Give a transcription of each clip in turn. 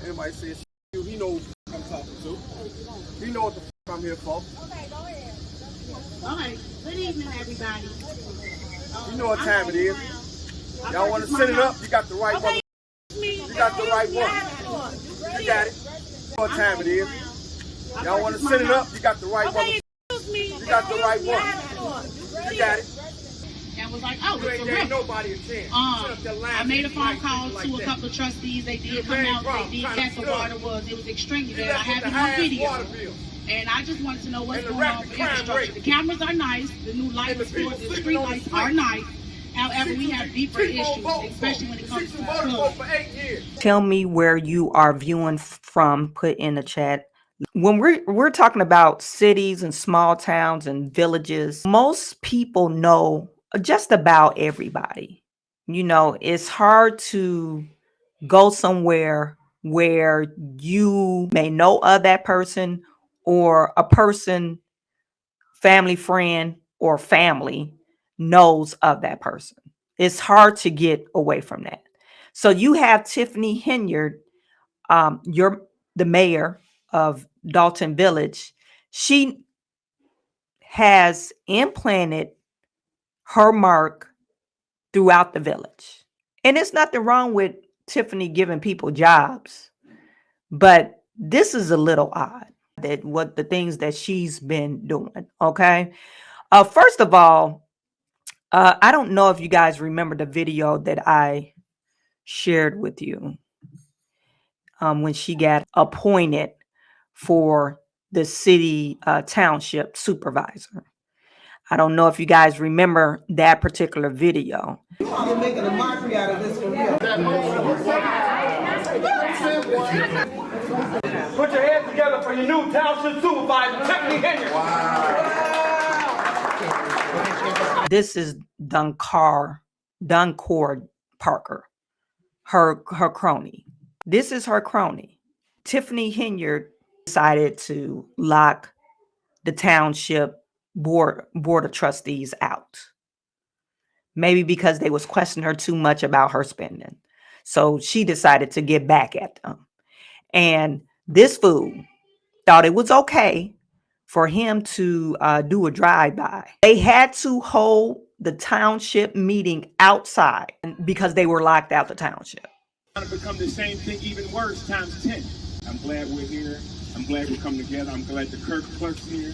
Everybody says you. He knows what I'm talking to. He know what the fuck I'm here for. Okay, go ahead. All right. Good evening, everybody. You know what time it is. Y'all want to set it up? You got the right one. You got the right one. You got it. You know what time it is. Y'all want to set it up? You got the right one. You got the right one. You got it. And was like, oh, it's a ain't nobody a chance. I made a phone call to a couple of trustees. They did come out. They did check the water was. It was extremely bad. I have it on video. And I just wanted to know what's going on for infrastructure. The cameras are nice. The new lights, the street lights are nice. However, we have deeper issues, especially when it comes to the club. Tell me where you are viewing from. Put in the chat. When we're talking about cities and small towns and villages, most people know just about everybody. You know, it's hard to go somewhere where you may know of that person, or a person, family, friend, or family knows of that person. It's hard to get away from that. So you have Tiffany Henyard, you're the mayor of Dolton Village. She has implanted her mark throughout the village. And there's nothing wrong with Tiffany giving people jobs, but this is a little odd, that what the things that she's been doing. Okay. First of all, I don't know if you guys remember the video that I shared with you when she got appointed for the city township supervisor. I don't know if you guys remember that particular video. You're making a mockery out of this for real. Put your hands together for your new township supervisor, Tiffany Henyard. Wow. This is Duncor Parker, her crony. This is her crony. Tiffany Henyard decided to lock the township board of trustees out. Maybe because they was questioning her too much about her spending. So she decided to get back at them. And this fool thought it was okay for him to do a drive-by. They had to hold the township meeting outside because they were locked out the township. It's going to become the same thing, even worse, times 10. I'm glad we're here. I'm glad we're coming together. I'm glad the clerk's here.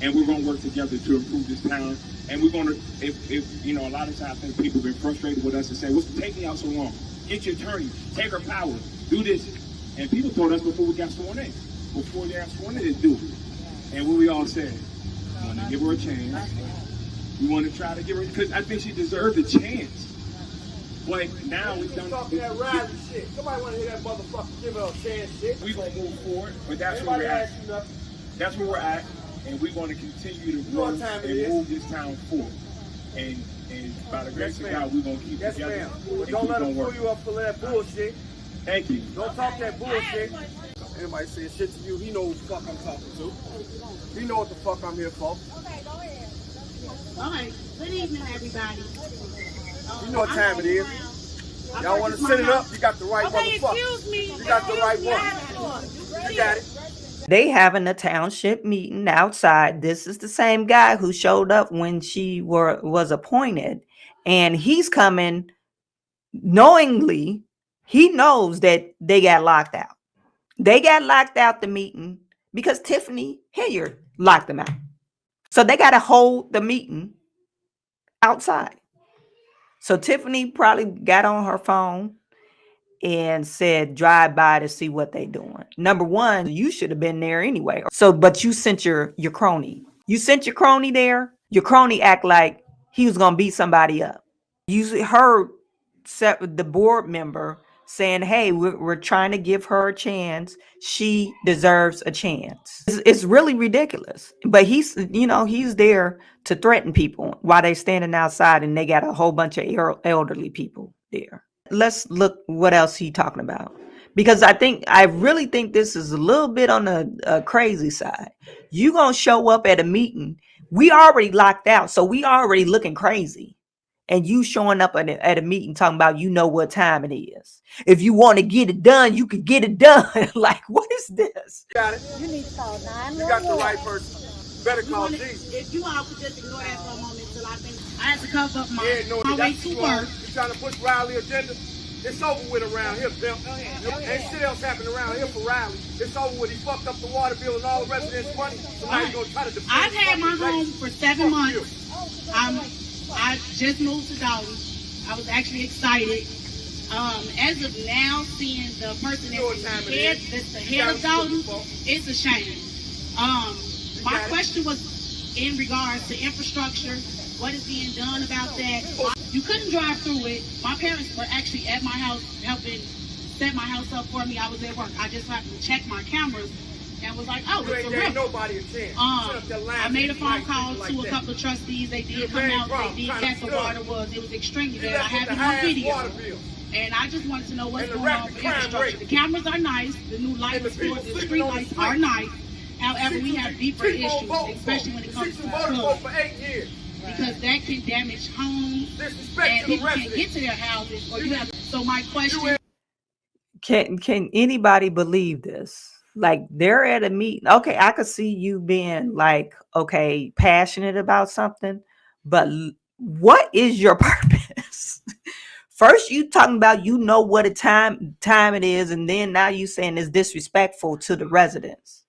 And we're going to work together to improve this town. And we're going to, if you know, a lot of times I think people have been frustrated with us and say, what's taking out so long? Get your attorney, take her power, do this. And people told us before we got sworn in, before they got sworn in, to do it. And what we all said, we want to give her a chance. We want to try to give her, because I think she deserved a chance. But now we've done that rally shit. Somebody want to hear that motherfucker give her a chance shit. We're going to move forward, but that's where we're at. That's where we're at. And we're going to continue to grow and move this town forward. And by the grace of God, we're going to keep together. Don't let them pull you up for that bullshit. Thank you. Don't talk that bullshit. Everybody says shit to you. He know what the fuck I'm talking to. He know what the fuck I'm here for. Okay, go ahead. All right. Good evening, everybody. You know what time it is. Y'all want to set it up? You got the right motherfucker. You got the right one. You got it. They having a township meeting outside. This is the same guy who showed up when she was appointed. And he's coming knowingly. He knows that they got locked out. They got locked out the meeting because Tiffany Henyard locked them out. So they got to hold the meeting outside. So Tiffany probably got on her phone and said, drive by to see what they doing. Number one, you should have been there anyway. So, but you sent your crony. You sent your crony there. Your crony act like he was going to beat somebody up. You heard the board member saying, hey, we're trying to give her a chance. She deserves a chance. It's really ridiculous. But he's there to threaten people while they standing outside and they got a whole bunch of elderly people there. Let's look what else he talking about. Because I really think this is a little bit on the crazy side. You gonna show up at a meeting. We already locked out, so we already looking crazy. and you showing up at a meeting talking about you know what time it is. If you want to get it done, you can get it done. Like, what is this? Got it. You need to call 911. You got the right person. Better call Jesus. If you all could just ignore that for a moment till I finish. I had to cover up my Yeah, no, way that's to you work. You trying to push Riley agenda? It's over with around here, Bill. Ain't shit else happening around here for Riley. It's over with. He fucked up the water bill and all the residents' money. So now he's gonna try to defend. I've had my home for 7 months. I just moved to Dolton. I was actually excited. As of now, seeing the person that's the head of Dolton, it's a shame. My question was in regards to infrastructure. What is being done about that? You couldn't drive through it. My parents were actually at my house helping set my house up for me. I was at work. I just happened to check my cameras and was like, oh, it's a river. Nobody a chance. I made a phone call to a couple of trustees. They did come out. They did check the water was. It was extremely bad. I have it on video. And I just wanted to know what's going on for infrastructure. The cameras are nice. The new lights for the street lights are nice. However, we have deeper issues, especially when it comes to flood. Because that can damage homes and people can't get to their houses. Or you have. So my question: Can anybody believe this? Like, they're at a meeting. Okay, I could see you being like, okay, passionate about something, but what is your purpose? First, you talking about you know what a time it is, and then now you saying it's disrespectful to the residents.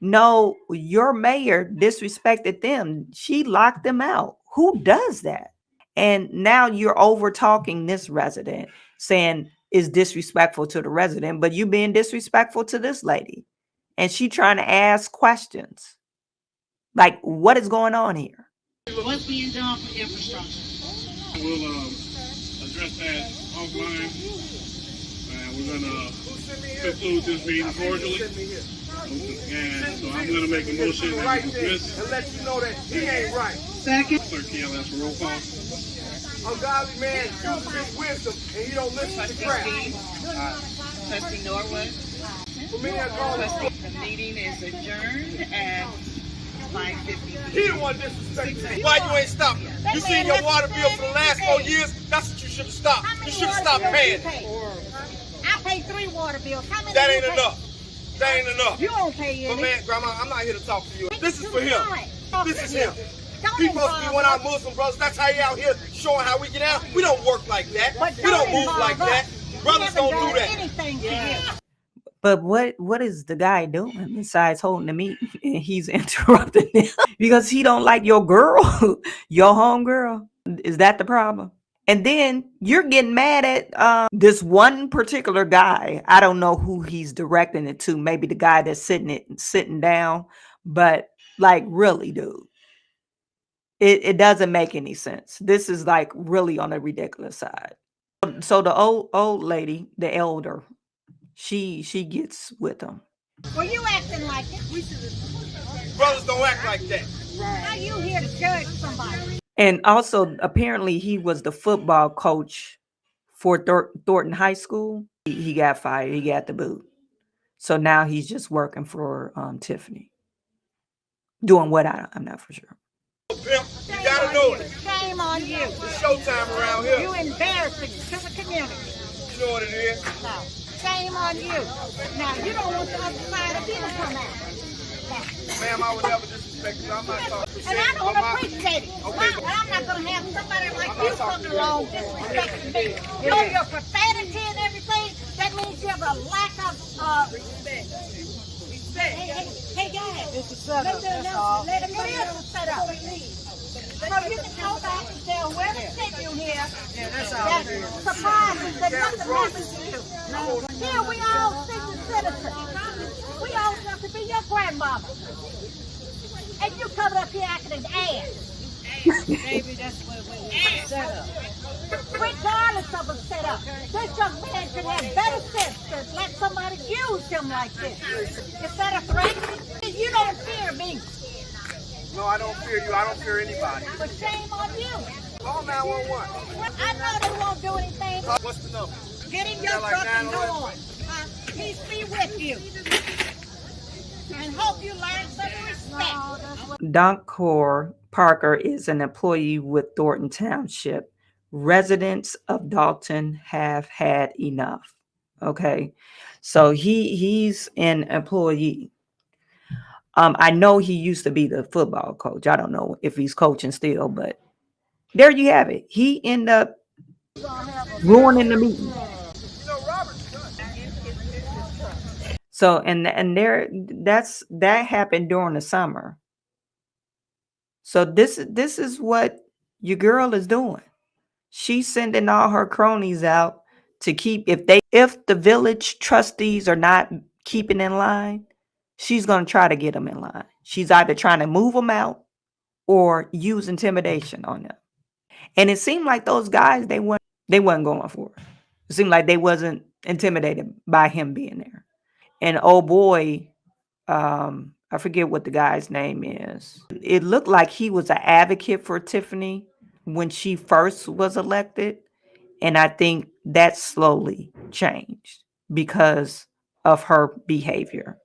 No, your mayor disrespected them. She locked them out. Who does that? And now you're over talking this resident, saying is disrespectful to the resident, but you being disrespectful to this lady, and she trying to ask questions. Like, what is going on here? What's being done for infrastructure? We'll address that offline. We're gonna conclude this meeting cordially. And so I'm gonna make a motion that we dismiss. And let you know that he ain't right. Second. Clerk Kiel, that's a roll call. A godly man uses his wisdom and he don't listen to crap. Trustee Norwood. For me, I call it. The meeting is adjourned at 5:50. He the one disrespecting. Why you ain't stopping? You seen your water bill for the last 4 years? That's what you should have stopped. You should have stopped paying. I pay 3 water bills. How many? That do ain't you pay? enough. That ain't enough. You don't pay any. But man, Grandma, I'm not here to talk to you. This is for him. This is him. Don't He supposed to be one of our Muslim brothers. That's how he out here showing how we get out. We don't work like that. We don't move like that. Brothers don't do that. Anything to you. But what is the guy doing besides holding the meeting? And he's interrupting him because he don't like your girl, your home girl. Is that the problem? And then you're getting mad at this one particular guy. I don't know who he's directing it to. Maybe the guy that's sitting down. But like, really, dude, it doesn't make any sense. This is like really on the ridiculous side. So the old lady, the elder, she gets with him. Well, you acting like it. Brothers don't act like that. How you here to judge somebody? And also, apparently, he was the football coach for Thornton High School. He got fired. He got the boot. So now he's just working for Tiffany. Doing what? I'm not for sure. Pimp, you gotta know it. Shame on you. It's showtime around here. You embarrassing to the community. You know what it is? No. Shame on you. Now, you don't want the other side of you to come out. Ma'am, I would never disrespect you. I'm not talking. And I don't appreciate it. And I'm not going to have somebody like you come along disrespecting me. You know your profanity and everything, that means you have a lack of respect. Hey guys, it's a setup. Let him it is a setup. So you can go back and tell whoever sent you here that surprises that nothing happens to you. Here we all senior citizens. We all have to be your grandmama. And you coming up here acting an ass. Maybe that's what we set up. Regardless of a setup, this young man should have better sense to let somebody use him like this. Is that a threat? You don't fear me. No, I don't fear you. I don't fear anybody. But shame on you. Call 911. I know they won't do anything. What's the number? Get in your truck and go on. Peace be with you. And hope you learn some respect. Doncor Parker is an employee with Dolton Township. Residents of Dolton have had enough. Okay. So he's an employee. I know he used to be the football coach. I don't know if he's coaching still, but there you have it. He ended up ruining the meeting. So and there that happened during the summer. So this is what your girl is doing. She's sending all her cronies out to keep if the village trustees are not keeping in line, she's going to try to get them in line. She's either trying to move them out or use intimidation on them. And it seemed like those guys they weren't going for it. It seemed like they wasn't intimidated by him being there. And oh boy, I forget what the guy's name is. It looked like he was an advocate for Tiffany when she first was elected. And I think that slowly changed because of her behavior.